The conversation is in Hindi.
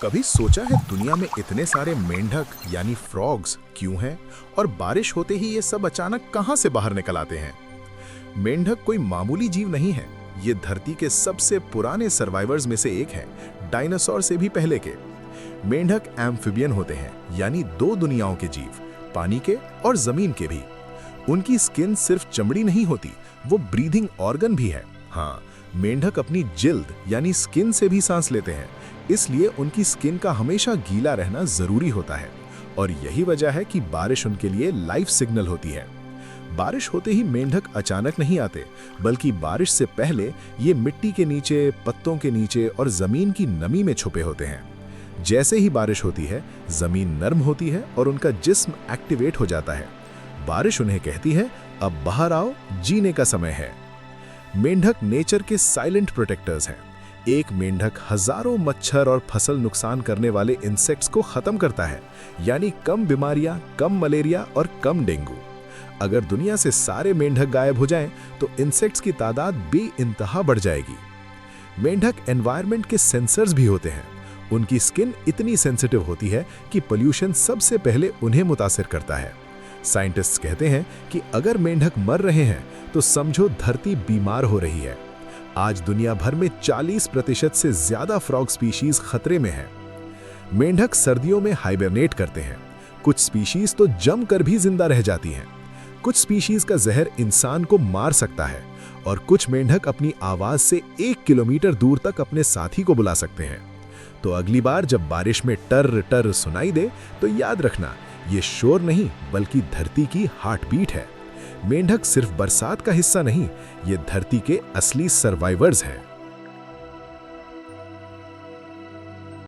कभी सोचा है दुनिया में इतने सारे मेंढक यानी फ्रॉग्स क्यों हैं और बारिश होते ही ये सब अचानक कहां से बाहर निकल आते हैं? मेंढक कोई मामूली जीव नहीं है। ये धरती के सबसे पुराने सर्वाइवर्स में से एक है, डायनासोर से भी पहले के। मेंढक एम्फिबियन होते हैं, यानी दो दुनियाओं के जीव, पानी के और जमीन के भी। उनकी स्किन सिर्फ चमड़ी नहीं होती, वो ब्रीदिंग ऑर्गन भी है। हाँ, मेंढक अपनी जिल्द यानी स्किन से भी सांस लेते हैं, इसलिए उनकी स्किन का हमेशा गीला रहना जरूरी होता है। और यही वजह है कि बारिश उनके लिए लाइफ सिग्नल होती है। बारिश होते ही मेंढक अचानक नहीं आते, बल्कि बारिश से पहले ये मिट्टी के नीचे, पत्तों के नीचे और जमीन की नमी में छुपे होते हैं। जैसे ही बारिश होती है, जमीन नर्म होती है और उनका जिस्म एक्टिवेट हो जाता है। बारिश उन्हें कहती है, अब बाहर आओ, जीने का समय है। मेंढक नेचर के साइलेंट प्रोटेक्टर्स हैं। एक मेंढक हजारों मच्छर और फसल नुकसान करने वाले इंसेक्ट्स को खत्म करता है, यानी कम बीमारियां, कम मलेरिया और कम डेंगू। अगर दुनिया से सारे मेंढक गायब हो जाएं, तो इंसेक्ट्स की तादाद बेइंतहा बढ़ जाएगी। मेंढक एनवायरनमेंट के सेंसर्स भी होते हैं। उनकी स्किन इतनी सेंसिटिव होती है कि पोल्यूशन सबसे पहले उन्हें मुतासिर करता है। साइंटिस्ट्स कहते हैं कि अगर मेंढक मर रहे हैं, तो समझो धरती बीमार हो रही है। आज दुनिया भर में 40% से ज्यादा फ्रॉग स्पीशीज खतरे में हैं। मेंढक सर्दियों में हाइबरनेट करते हैं। कुछ स्पीशीज तो जमकर भी जिंदा रह जाती हैं। कुछ स्पीशीज का जहर इंसान को मार सकता है और कुछ मेंढक अपनी आवाज से 1 किलोमीटर दूर तक अपने साथी को बुला सकते हैं। तो अगली बार जब बारिश में टर टर सुनाई दे, तो याद रखना, ये शोर नहीं बल्कि धरती की हार्ट बीट है। मेंढक सिर्फ बरसात का हिस्सा नहीं, ये धरती के असली सर्वाइवर्स हैं।